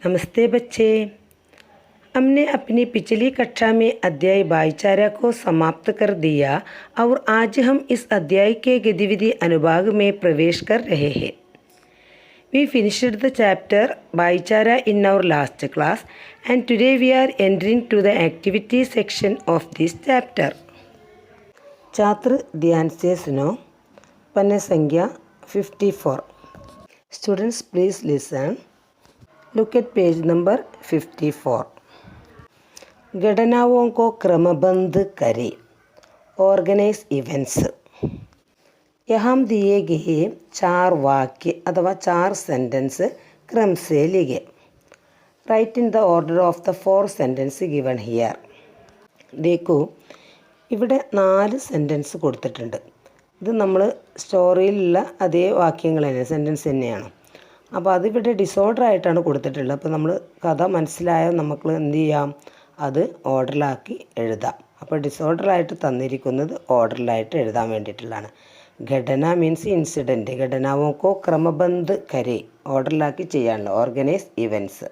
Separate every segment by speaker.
Speaker 1: नमस्ते बच्चे। हमने अपनी पिछली कक्षा में अध्याय भाईचारा को समाप्त कर दिया और आज हम इस अध्याय के गतिविधि अनुभाग में प्रवेश कर रहे हैं। We finished the chapter भाईचारा in our last class and today we are entering to the activity section of this chapter. छात्र ध्यान से सुनो। पन्ने संख्या 54। Students please listen. Look at page number 54। घटनाओं को क्रमबद्ध करें। Organise events. यहाँ दिए गए 4 वाक्य अथवा 4 सेंटेंस क्रम से लिखे। Right in the order of the 4 sentence given here. देखो ഇവിടെ 4 സെൻറ്റൻസ് കൊടുത്തിട്ടുണ്ട്. ഇത് നമ്മൾ സ്റ്റോറിയിലുള്ള അതേ വാക്യങ്ങൾ തന്നെ, സെൻറ്റൻസ് തന്നെയാണ്. അപ്പോൾ അതിവിടെ ഡിസോർഡർ ആയിട്ടാണ് കൊടുത്തിട്ടുള്ളത്. അപ്പോൾ നമ്മൾ കഥ മനസ്സിലായാൽ നമുക്ക് എന്ത് ചെയ്യാം, അത് ഓർഡറിലാക്കി എഴുതാം. അപ്പോൾ ഡിസോർഡറായിട്ട് തന്നിരിക്കുന്നത് ഓർഡറിലായിട്ട് എഴുതാൻ വേണ്ടിയിട്ടുള്ളതാണ്. ഘടന മീൻസ് ഇൻസിഡൻറ്റ്. ഘടനാവോക്കോ ക്രമബന്ധ കരെ ഓർഡറിലാക്കി ചെയ്യാനുള്ള ഓർഗനൈസ് ഇവൻറ്റ്സ്.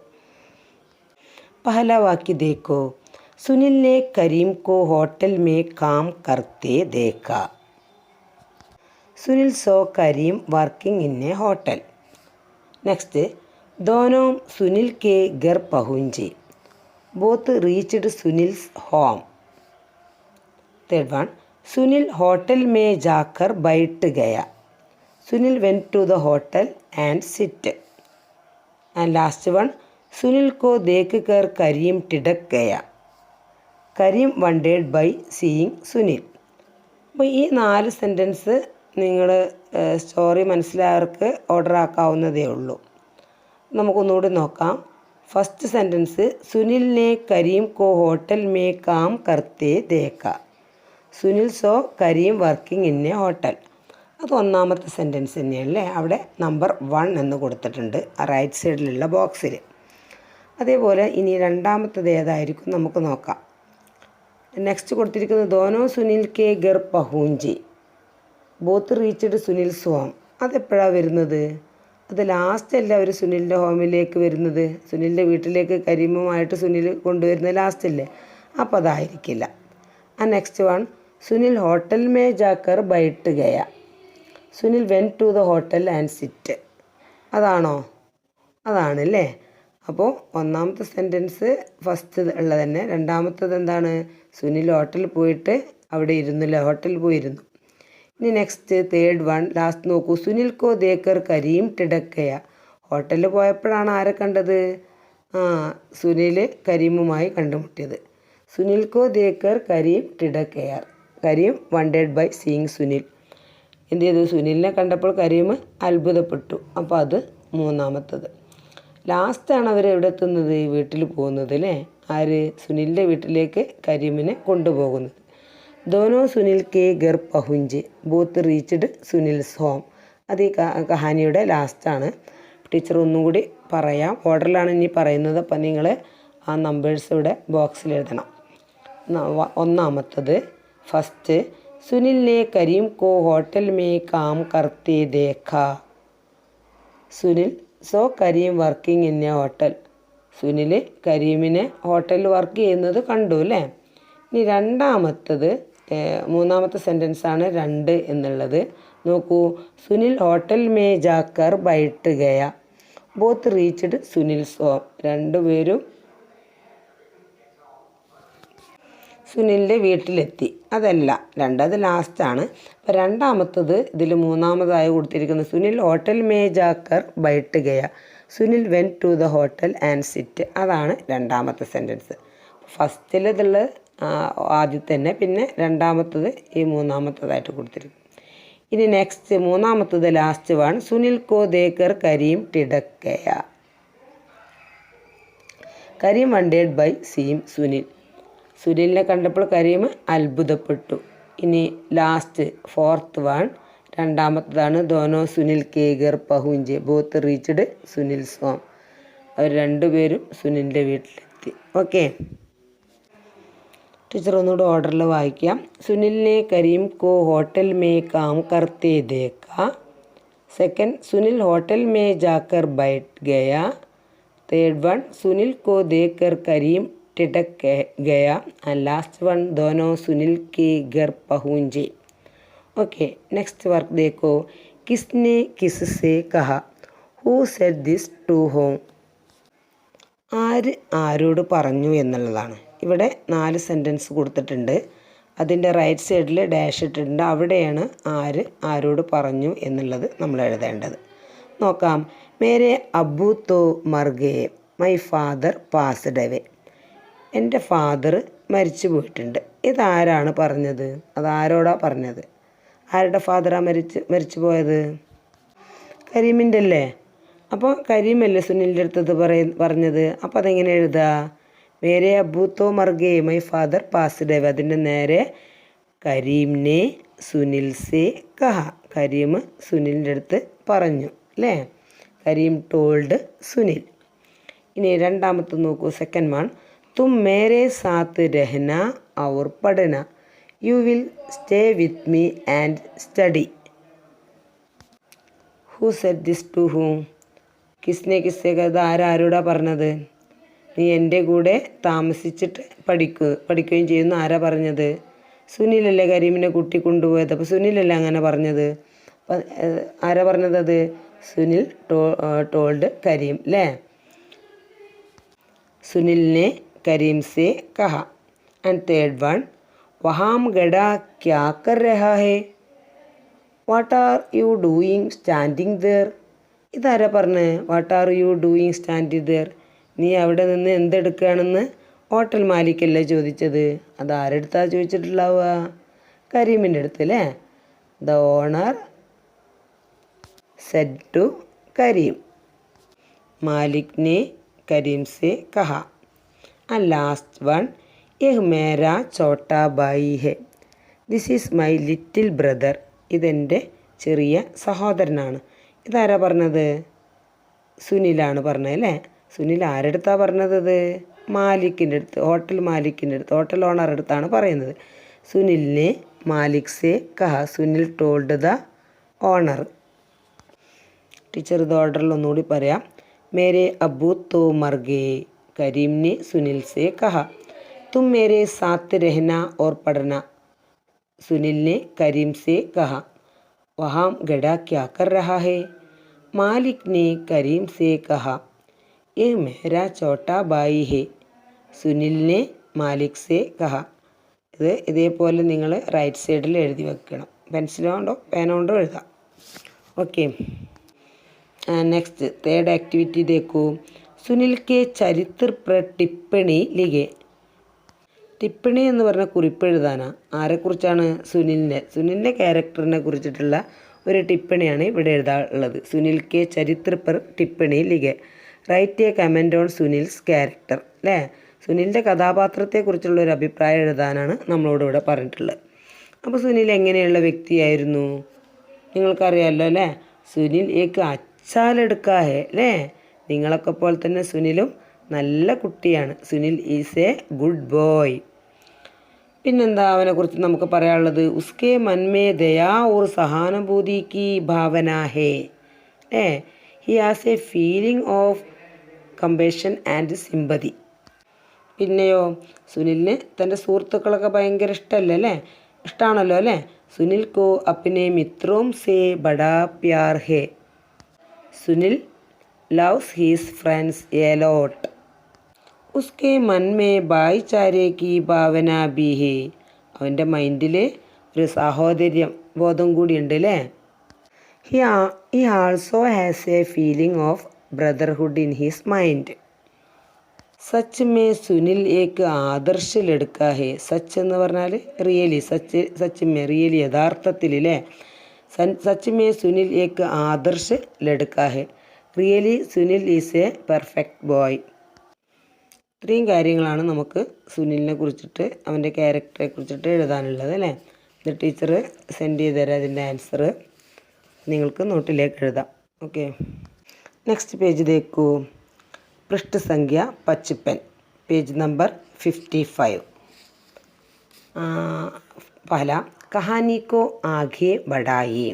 Speaker 1: पहला वाक्य देखो. सुनील ने करीम को होटल में काम करते देखा. Sunil saw Karim working in a hotel. Next, दोनों सुनील के घर पहुंचे. Both reached Sunil's home. Third one, Sunil hotel में जाकर बैठ गया. Sunil went to the hotel and sit. And last one, Sunil को देखकर करीम टिड़क गया. Karim wondered by seeing Sunil. അപ്പോൾ ഈ 4 സെൻറ്റൻസ് നിങ്ങൾ സ്റ്റോറി മനസ്സിലായവർക്ക് ഓർഡർ ആക്കാവുന്നതേ ഉള്ളൂ. നമുക്കൊന്നുകൂടി നോക്കാം. ഫസ്റ്റ് സെൻറ്റൻസ്, സുനിലിനെ കരീം കോ ഹോട്ടൽ മേ കാം കർത്തേ ദേക്ക. Sunil saw Karim working in a hotel. അത് ഒന്നാമത്തെ സെൻറ്റൻസ് തന്നെയല്ലേ. അവിടെ നമ്പർ 1 എന്ന് കൊടുത്തിട്ടുണ്ട് ആ റൈറ്റ് സൈഡിലുള്ള ബോക്സിൽ. അതേപോലെ ഇനി രണ്ടാമത്തത് ഏതായിരിക്കും നമുക്ക് നോക്കാം. നെക്സ്റ്റ് കൊടുത്തിരിക്കുന്നത് ദോനോ സുനിൽ കെ ഗർ പഹൂഞ്ചി. Both reached Sunil home. അതെപ്പോഴാണ് വരുന്നത്? അത് ലാസ്റ്റ് അല്ല അവർ സുനിലിൻ്റെ ഹോമിലേക്ക് വരുന്നത്. സുനിലിൻ്റെ വീട്ടിലേക്ക് കരീമുമായിട്ട് സുനിൽ കൊണ്ടുവരുന്നത് ലാസ്റ്റ് അല്ലേ. അപ്പോൾ അതായിരിക്കില്ല. ആ നെക്സ്റ്റ് വൺ, സുനിൽ ഹോട്ടൽ മേ ജാക്കർ ബൈട്ട് ഗയ. Sunil went to the hotel and sit. അതാണോ? അതാണല്ലേ. അപ്പോൾ ഒന്നാമത്തെ സെൻറ്റൻസ് ഫസ്റ്റ് ഉള്ളത് തന്നെ. രണ്ടാമത്തത് എന്താണ്? സുനിൽ ഹോട്ടലിൽ പോയിട്ട് അവിടെ ഇരുന്നില്ല, ഹോട്ടലിൽ പോയിരുന്നു. ഇനി നെക്സ്റ്റ് തേർഡ് വൺ ലാസ്റ്റ് നോക്കൂ. സുനിൽ കോ ദേക്കർ കരീം ടിടക്കയ. ഹോട്ടലിൽ പോയപ്പോഴാണ് ആരെ കണ്ടത്? സുനിൽ കരീമുമായി കണ്ടുമുട്ടിയത്. സുനിൽ കോ ദേക്കർ കരീം ടിടക്കയർ. Karim wondered by seeing Sunil. എന്ത് ചെയ്തു? സുനിലിനെ കണ്ടപ്പോൾ കരീം അത്ഭുതപ്പെട്ടു. അപ്പോൾ അത് മൂന്നാമത്തത്. ലാസ്റ്റാണ് അവർ എവിടെ എത്തുന്നത്? വീട്ടിൽ പോകുന്നത് അല്ലേ. ആര്? സുനിലിൻ്റെ വീട്ടിലേക്ക് കരീമിനെ കൊണ്ടുപോകുന്നത്. ദോനോ സുനിൽ കെ ഗർ പഹുഞ്ച് ബോത്ത് റീച്ച്ഡ് സുനിൽസ് ഹോം. അത് ഈ കഹാനിയുടെ ലാസ്റ്റാണ്. ടീച്ചർ ഒന്നും കൂടി പറയാം. ഓർഡറിലാണ് ഇനി പറയുന്നത്. അപ്പം നിങ്ങൾ ആ നമ്പേഴ്സ് ഇവിടെ ബോക്സിൽ എഴുതണം. ഒന്നാമത്തത് ഫസ്റ്റ്, സുനിലിനെ കരീം കോ ഹോട്ടൽ മേ കാം കർത്തേ ദേഖ. Sunil saw Karim working in a hotel. Sunil കരീമിനെ ഹോട്ടലിൽ വർക്ക് ചെയ്യുന്നത് കണ്ടു അല്ലേ. ഇനി രണ്ടാമത്തത്, മൂന്നാമത്തെ സെൻറ്റൻസാണ് 2 എന്നുള്ളത്. നോക്കൂ. സുനിൽ ഹോട്ടൽ മേ ജാക്കർ ബൈട്ട് ഗയ. Both reached Sunil so. രണ്ടുപേരും സുനിലിൻ്റെ വീട്ടിലെത്തി. അതല്ല, അത് ലാസ്റ്റാണ്. അപ്പോൾ രണ്ടാമത്തത് ഇതിൽ മൂന്നാമതായി കൊടുത്തിരിക്കുന്നത് സുനിൽ ഹോട്ടൽ മേ ജാക്കർ ബൈട്ട് ഗയ. Sunil went to the hotel and sit. അതാണ് രണ്ടാമത്തെ സെൻറ്റൻസ്. ഫസ്റ്റിലതുള്ള ആദ്യത്തെ തന്നെ, പിന്നെ രണ്ടാമത്തത് ഈ മൂന്നാമത്തതായിട്ട് കൊടുത്തിരിക്കും. ഇനി നെക്സ്റ്റ് മൂന്നാമത്തത് ലാസ്റ്റ് വൺ, സുനിൽ കോ ദേക്കർ കരീം ടിടക്കയ. Karim wondered by seeing Sunil. സുനിലിനെ കണ്ടപ്പോൾ കരീം അത്ഭുതപ്പെട്ടു. ഇനി ലാസ്റ്റ് ഫോർത്ത് വൺ രണ്ടാമത്തതാണ്. ദോനോ സുനിൽ കെ ഗർ പഹുഞ്ച് ബോത്ത് റീച്ച്ഡ് സുനിൽസ് ഹോം. അവർ രണ്ടുപേരും സുനിലിൻ്റെ വീട്ടിലെത്തി. ഓക്കെ, ടീച്ചർ ഒന്നുകൂടെ ഓർഡറിൽ വായിക്കാം. സുനിലിനെ കരീം കോ ഹോട്ടൽ മേ കാം കർത്തേ ദേഖ. सेकंड, सुनील होटल में जाकर बैठ गया. थर्ड वन सुनील को देखकर करीम टिटक गया एंड लास्ट वन दोनों सुनील के घर पहुंचे. ओके, नेक्स्ट वर्क देखो. किसने किससे कहा? Who said this to whom? ആര് ആരോട് പറഞ്ഞു എന്നുള്ളതാണ്. ഇവിടെ 4 സെൻറ്റൻസ് കൊടുത്തിട്ടുണ്ട്. അതിൻ്റെ റൈറ്റ് സൈഡിൽ ഡാഷ് ഇട്ടിട്ടുണ്ട്. അവിടെയാണ് ആര് ആരോട് പറഞ്ഞു എന്നുള്ളത് നമ്മൾ എഴുതേണ്ടത്. നോക്കാം. മേരെ അബ്ബു തോ മർ ഗയേ, മൈ ഫാദർ പാസ്ഡ് അവേ. എൻ്റെ ഫാദർ മരിച്ചു പോയിട്ടുണ്ട്. ഇതാരാണ് പറഞ്ഞത്? അതാരോടാ പറഞ്ഞത്? ആരുടെ ഫാദറാണ് മരിച്ചു പോയത്? കരീമിൻ്റെ അല്ലേ? അപ്പോൾ കരീമല്ലേ സുനിലിൻ്റെ അടുത്തത് പറഞ്ഞത്. അപ്പോൾ അതെങ്ങനെ എഴുതുക? മേരെ അബ്ബു തോ മർ ഗയേ, മൈ ഫാദർ പാസ്ഡ് അവേ. അതിൻ്റെ നേരെ കരീമിനെ സുനിൽ സേ കഹ. കരീം സുനിലിൻ്റെ അടുത്ത് പറഞ്ഞു അല്ലേ? കരീം ടോൾഡ് സുനിൽ. ഇനി രണ്ടാമത്തെ നോക്കൂ, സെക്കൻഡ് വൺ. തും മേരെ സാത്ത് രഹന ഔർ പഠന, you will stay with me and study. Who said this to whom? കിസ്നെ കിസ്സെ കഥ ആരോടാ പറഞ്ഞത്? നീ എൻ്റെ കൂടെ താമസിച്ചിട്ട് പഠിക്കുകയും ചെയ്യുന്നു. ആരാ പറഞ്ഞത്? സുനിലല്ലേ കരീമിനെ കുട്ടി കൊണ്ടുപോയത്. അപ്പോൾ സുനിലല്ലേ അങ്ങനെ പറഞ്ഞത്. അപ്പം ആരാ പറഞ്ഞത്? അത് സുനിൽ ടോൾഡ് കരീം അല്ലേ? സുനിലിനെ കരീം സേ കഹ. And third one. വഹാം ഗഡ ക്യാ കർ രഹാ ഹേ, what are you doing standing there? ഇതാരാ പറഞ്ഞ്? What are you doing standing there? നീ അവിടെ നിന്ന് എന്തെടുക്കുകയാണെന്ന് ഹോട്ടൽ മാലിക്കല്ലേ ചോദിച്ചത്. അത് ആരെടുത്താണ് ചോദിച്ചിട്ടുണ്ടാവുക? കരീമിൻ്റെ അടുത്ത് അല്ലേ? The owner said to Karim. Malik ने करीम से कहा. and last one. यह मेरा छोटा भाई है. This is my little brother. ഇതെൻ്റെ ചെറിയ സഹോദരനാണ്. ഇതാരാ പറഞ്ഞത്? സുനിലാണ് പറഞ്ഞത് അല്ലേ? സുനിൽ ആരെടുത്താണ് പറഞ്ഞത്? മാലിക്കിൻ്റെ അടുത്ത്, ഹോട്ടൽ മാലിക്കിൻ്റെ അടുത്ത്, ഹോട്ടൽ ഓണറുടെ അടുത്താണ് പറയുന്നത്. സുനിലിനെ മാലിക് സേ കഹ. Sunil told the owner. Teacher ഇത് ഓർഡറിൽ ഒന്നുകൂടി പറയാം. മേരെ അബ്ബു തോ മർ ഗയേ, കരീം ने सुनील से कहा. तुम मेरे साथ रहना और पढ़ना, सुनील ने करीम से कहा. वहाँ गधा क्या कर रहा है? मालिक ने करीम से कहा. ये मेरा छोटा भाई है, സുനിൽ ने മാലിക് സേ കഹ. ഇത് ഇതേപോലെ നിങ്ങൾ റൈറ്റ് സൈഡിൽ എഴുതി വെക്കണം. പെൻസിൽ കൊണ്ടോ പേന കൊണ്ടോ എഴുതാം. ഓക്കെ, नेक्स्ट थर्ड एक्टिविटी देखो. സുനിൽ കെ ചരിത്ര पर टिप्पणी लिखे. ടിപ്പണി എന്ന് പറഞ്ഞാൽ കുറിപ്പ് എഴുതാനാണ്. ആരെക്കുറിച്ചാണ്? സുനിലിൻ്റെ ക്യാരക്ടറിനെ കുറിച്ചിട്ടുള്ള ഒരു ടിപ്പണിയാണ് ഇവിടെ എഴുതാനുള്ളത്. സുനിൽ കെ ചരിത്ര पर टिप्पणी लिखे. Write a comment on Sunil's character അല്ലേ? സുനിലിൻ്റെ കഥാപാത്രത്തെക്കുറിച്ചുള്ള ഒരു അഭിപ്രായം എഴുതാനാണ് നമ്മളോട് ഇവിടെ പറഞ്ഞിട്ടുള്ളത്. അപ്പോൾ സുനിൽ എങ്ങനെയുള്ള വ്യക്തിയായിരുന്നു? നിങ്ങൾക്കറിയാമല്ലോ അല്ലേ? സുനിൽ ഏക്ക് അച്ചാലെടുക്കാ ഹേ അല്ലേ? നിങ്ങളൊക്കെ പോലെ തന്നെ സുനിലും നല്ല കുട്ടിയാണ്. Sunil is A good boy. പിന്നെന്താ അവനെക്കുറിച്ച് നമുക്ക് പറയാനുള്ളത്? ഉസ്കെ മൻമേ ദയാ ഓർ സഹാനുഭൂതി കി ഭാവന ഹേ ഏ he has a feeling of compassion and sympathy. പിന്നെയോ സുനിലിന് തൻ്റെ സുഹൃത്തുക്കളൊക്കെ ഭയങ്കര ഇഷ്ടമാണല്ലോ അല്ലേ? സുനിൽ കോ അപ്നെ മിത്രോം സേ ബഡാ പ്യാർ ഹേ. Sunil loves his friends a lot. उसके मन में भाईचारे की भावना भी है. അവൻ്റെ മൈൻഡിൽ ഒരു സാഹോദര്യം ബോധം കൂടിയുണ്ട് അല്ലേ? he also has a feeling of brotherhood in his mind. സച്ച് മേ സുനിൽ ഏക്ക് ആദർശ് ലഡ്കാ ഹേ. സച്ച് എന്ന് പറഞ്ഞാൽ റിയലി, സച്ച് മേ റിയലി യഥാർത്ഥത്തിൽ അല്ലേ? സച്ച് മേ സുനിൽ ഏക്ക് ആദർശ് ലഡ്കാ ഹേ. Really Sunil is a perfect boy. ഇത്രയും കാര്യങ്ങളാണ് നമുക്ക് സുനിലിനെ കുറിച്ചിട്ട്, അവൻ്റെ ക്യാരക്ടറെ കുറിച്ചിട്ട് എഴുതാനുള്ളത് അല്ലേ? ഇത് ടീച്ചർ സെൻഡ് ചെയ്ത് തരാം. അതിൻ്റെ ആൻസർ നിങ്ങൾക്ക് നോട്ടിലേക്ക് എഴുതാം. ഓക്കെ, നെക്സ്റ്റ് പേജ് देखो. पृष्ठ संख्या 55, पेज नंबर 55. पहला, कहानी को आगे बढ़ाइए.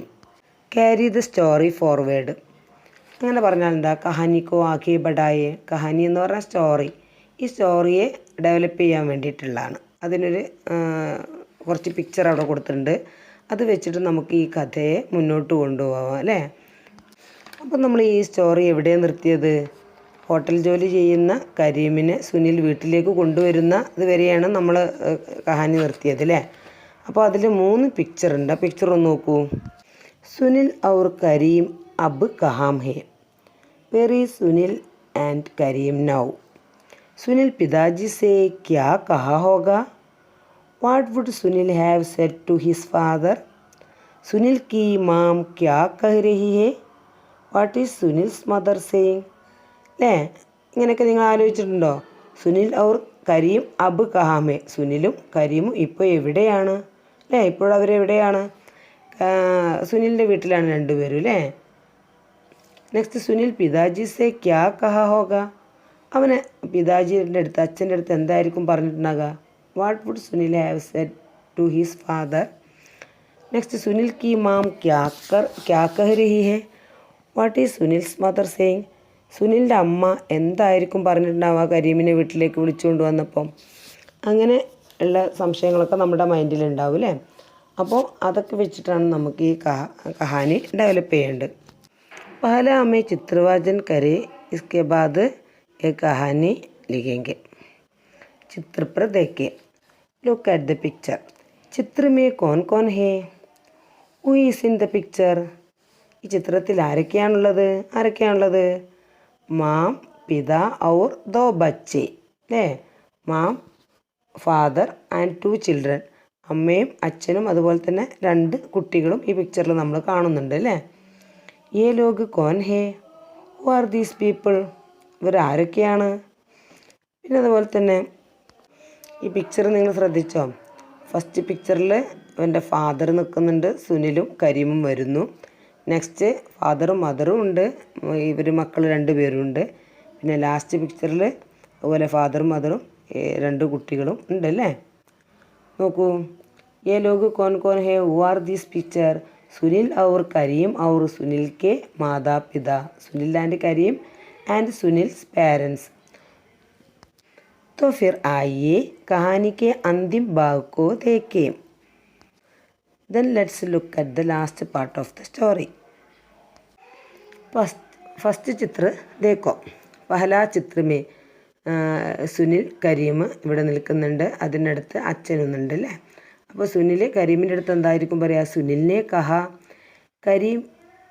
Speaker 1: Carry the story forward. അങ്ങനെ പറഞ്ഞാൽ എന്താ? കഹാനിക്കോ ആകെ ബഡായെ. കഹാനി എന്ന് പറഞ്ഞാൽ സ്റ്റോറി. ഈ സ്റ്റോറിയെ ഡെവലപ്പ് ചെയ്യാൻ വേണ്ടിയിട്ടുള്ളതാണ്. അതിനൊരു കുറച്ച് പിക്ചർ അവിടെ കൊടുത്തിട്ടുണ്ട്. അത് വെച്ചിട്ട് നമുക്ക് ഈ കഥയെ മുന്നോട്ട് കൊണ്ടുപോകാം അല്ലേ? അപ്പം നമ്മൾ ഈ സ്റ്റോറി എവിടെയാണ് നിർത്തിയത്? ഹോട്ടൽ ജോലി ചെയ്യുന്ന കരീമിനെ സുനിൽ വീട്ടിലേക്ക് കൊണ്ടുവരുന്ന ഇതുവരെയാണ് നമ്മൾ കഹാനി നിർത്തിയത് അല്ലേ? അപ്പോൾ അതിൽ 3 പിക്ചർ ഉണ്ട്. ആ പിക്ചർ ഒന്ന് നോക്കൂ. സുനിൽ ഔർ കരീം അബ് കഹാം ഹേ. Where is Sunil and Karim now? Sunil പിതാജി സേ ക്യാ കഹാ ഹോഗാ? What would Sunil have said to his father? Sunil की മാം ക്യാ കഹ് രഹി ഹേ? What is Sunil's mother saying? അല്ലേ? ഇങ്ങനെയൊക്കെ നിങ്ങൾ ആലോചിച്ചിട്ടുണ്ടോ? സുനിൽ ഔർ കരീം അബ് കഹാമേ. സുനിലും കരീമും ഇപ്പോൾ എവിടെയാണ് അല്ലേ? ഇപ്പോഴവരെവിടെയാണ്? സുനിലിൻ്റെ വീട്ടിലാണ് രണ്ടുപേരും അല്ലേ? നെക്സ്റ്റ് സുനിൽ പിതാജി സേ ക്യാ കഹാ ഹോഗ. അവന് പിതാജിയുടെ അടുത്ത് അച്ഛൻ്റെ അടുത്ത് എന്തായിരിക്കും പറഞ്ഞിട്ടുണ്ടാകുക? What would Sunil have said to his father? Next Sunil की മാം ക്യാ കഹ് രഹി ഹേ? What is Sunil's mother saying? സുനിലിൻ്റെ അമ്മ എന്തായിരിക്കും പറഞ്ഞിട്ടുണ്ടാവുക കരീമിനെ വീട്ടിലേക്ക് വിളിച്ചുകൊണ്ട് വന്നപ്പം? അങ്ങനെ ഉള്ള സംശയങ്ങളൊക്കെ നമ്മുടെ മൈൻഡിലുണ്ടാവും അല്ലേ? അപ്പോൾ അതൊക്കെ വെച്ചിട്ടാണ് നമുക്ക് ഈ കഹാനി ഡെവലപ്പ് ചെയ്യേണ്ടത്. पहला हमें चित्रवाचन करें, इसके बाद एक कहानी लिखेंगे. चित्र पर देखिए. Look at the picture. चित्र में कौन कौन है? Who is in the picture? ഈ ചിത്രത്തിൽ ആരൊക്കെയാണുള്ളത്? മാം, പിതാ ഔർ ദോ ബച്ചെ അല്ലേ? മാം, ഫാദർ ആൻഡ് 2 ചിൽഡ്രൻ. അമ്മയും അച്ഛനും അതുപോലെ തന്നെ 2 കുട്ടികളും ഈ പിക്ചറിൽ നമ്മൾ കാണുന്നുണ്ട് അല്ലേ? ये लोग कौन है? Who are these people? ഇവരാരൊക്കെയാണ്? പിന്നെ അതുപോലെ തന്നെ ഈ പിക്ചർ നിങ്ങൾ ശ്രദ്ധിച്ചോ? ഫസ്റ്റ് പിക്ചറിൽ അവൻ്റെ ഫാദർ നിൽക്കുന്നുണ്ട്, സുനിലും കരീമും വരുന്നു. നെക്സ്റ്റ് ഫാദറും മദറും ഉണ്ട്, ഇവർ മക്കൾ 2 പേരുണ്ട്. പിന്നെ ലാസ്റ്റ് പിക്ചറിൽ അതുപോലെ ഫാദറും മദറും 2 കുട്ടികളും ഉണ്ടല്ലേ? നോക്കൂ. ये लोग कौन कौन है? Who are this picture? Sunil और करीम और सुनील के माता पिता. Sunil and Karim and Sunil's parents. तो फिर आइए कहानी के अंतिम भाग को देखें. Then let's look at the last part of the story. First चित्र देखो. पहला चित्र में സുനിൽ കരീം ഇവിടെ നിൽക്കുന്നുണ്ട്, അതിനടുത്ത് അച്ഛനൊന്നുണ്ട് അല്ലേ? അപ്പോൾ സുനിൽ കരീമിൻ്റെ അടുത്ത് എന്തായിരിക്കും പറയുക? സുനിലിനെ കഹാ കരീം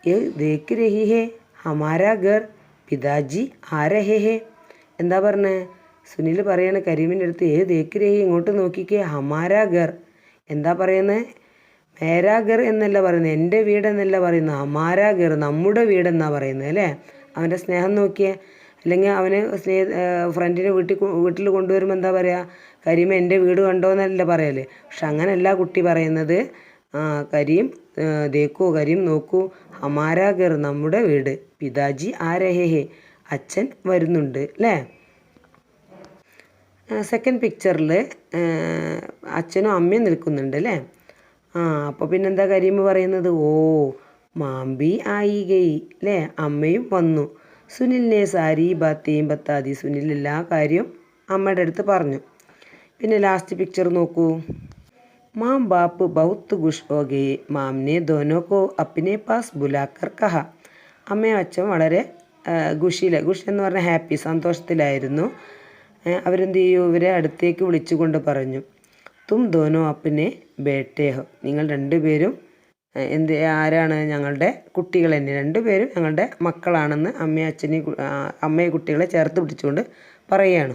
Speaker 1: യേ ദേഖ് രഹി ഹേ ഹമാരാ ഘർ പിതാജി ആ രഹേ ഹേ. എന്താ പറഞ്ഞത്? സുനിൽ പറയണ കരീമിൻ്റെ അടുത്ത് യേ ദേഖ് രഹി, ഇങ്ങോട്ട് നോക്കിക്കേ, ഹമാരാ ഘർ. എന്താ പറയുന്നത്? മേരാ ഘർ എന്നല്ല പറയുന്നത്, എൻ്റെ വീടെന്നല്ല പറയുന്നത്, ഹമാരാ ഘർ, നമ്മുടെ വീടെന്നാണ് പറയുന്നത് അല്ലേ? അവൻ്റെ സ്നേഹം നോക്കിയേ. അല്ലെങ്കിൽ അവന് ഫ്രണ്ടിനെ വീട്ടിൽ കൊണ്ടുവരുമ്പോൾ എന്താ പറയുക? കരീം എൻ്റെ വീട് കണ്ടോ എന്നല്ല പറയല്ലേ? പക്ഷെ അങ്ങനെയല്ല കുട്ടി പറയുന്നത്. കരീം ദേക്കോ, കരീം നോക്കൂ, ഹമാരാ ഘർ, നമ്മുടെ വീട്, പിതാജി ആ രഹേ ഹേ, അച്ഛൻ വരുന്നുണ്ട് അല്ലേ? സെക്കൻഡ് പിക്ചറിൽ അച്ഛനും അമ്മയും നിൽക്കുന്നുണ്ട് അല്ലേ? അപ്പോൾ പിന്നെന്താ കരീം പറയുന്നത്? ഓ മാമ്പി ആയി ഗയി അല്ലേ? അമ്മയും വന്നു. സുനിലിനെ സാരി ബാത്തേയും ബത്താതി. സുനിൽ എല്ലാ കാര്യവും അമ്മയുടെ അടുത്ത് പറഞ്ഞു. പിന്നെ ലാസ്റ്റ് പിക്ചർ നോക്കൂ. മാം ബാപ്പ് ബഹുത്ത് ഖുഷ് ഹോ ഗയെ. മാംനെ ദോനോ കോ അപ്നെ പാസ് ബുലാക്കർ കഹ. അമ്മയും അച്ഛൻ വളരെ ഖുഷ് എന്ന് പറഞ്ഞാൽ ഹാപ്പി, സന്തോഷത്തിലായിരുന്നു. അവരെന്ത് ചെയ്യൂ? ഇവരെ അടുത്തേക്ക് വിളിച്ചുകൊണ്ട് പറഞ്ഞു, തും ദോനോ അപ്നെ ബേട്ടേ ഹോ. നിങ്ങൾ 2 പേരും ആരാണ്? ഞങ്ങളുടെ കുട്ടികൾ തന്നെ, 2 പേരും ഞങ്ങളുടെ മക്കളാണെന്ന് അമ്മയെ കുട്ടികളെ ചേർത്ത് പിടിച്ചുകൊണ്ട് പറയുകയാണ്.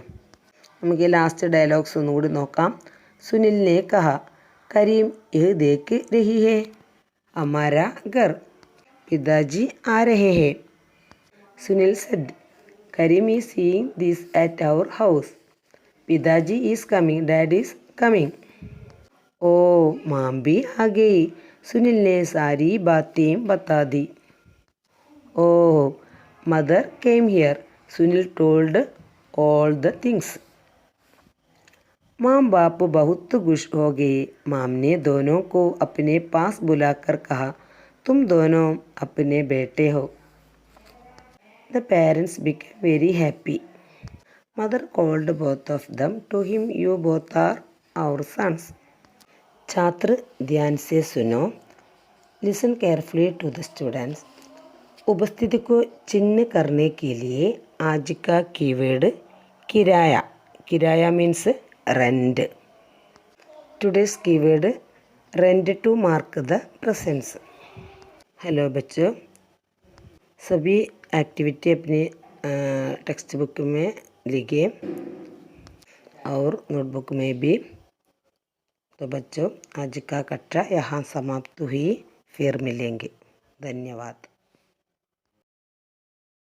Speaker 1: നമുക്ക് ഈ ലാസ്റ്റ് ഡയലോഗ്സ് ഒന്നുകൂടി നോക്കാം. സുനിലിനെ കഹ കരീം യേ ദേഖ് രഹി ഹേ ഹമാരാ ഘർ പിതാജി ആ രഹേ ഹേ. Sunil said Karim is seeing this at our house. പിതാജി is coming, daddy is coming. ഓ മാംബി ആ ഗയി. सुनील ने सारी बातें बता दी. Oh, mother came here. Sunil told all the things. माम बाप बहुत खुश हो गए. माम ने दोनों को अपने पास बुलाकर कहा, तुम दोनों अपने बेटे हो. The parents became very happy. Mother called both of them to him. You both are our sons. छात्र ध्यान से सुनो. Listen carefully to the students. उपस्थिति को चिन्ह करने के लिए आज का कीवर्ड किराया. किराया means rent. Today's keyword rent to mark the presence. Hello बच्चों, सभी एक्टिविटी अपनी टेक्स्ट बुक में लिखिए और नोटबुक में भी. तो बच्चों, आज का कक्षा यहाँ समाप्त हुई. फिर मिलेंगे. धन्यवाद.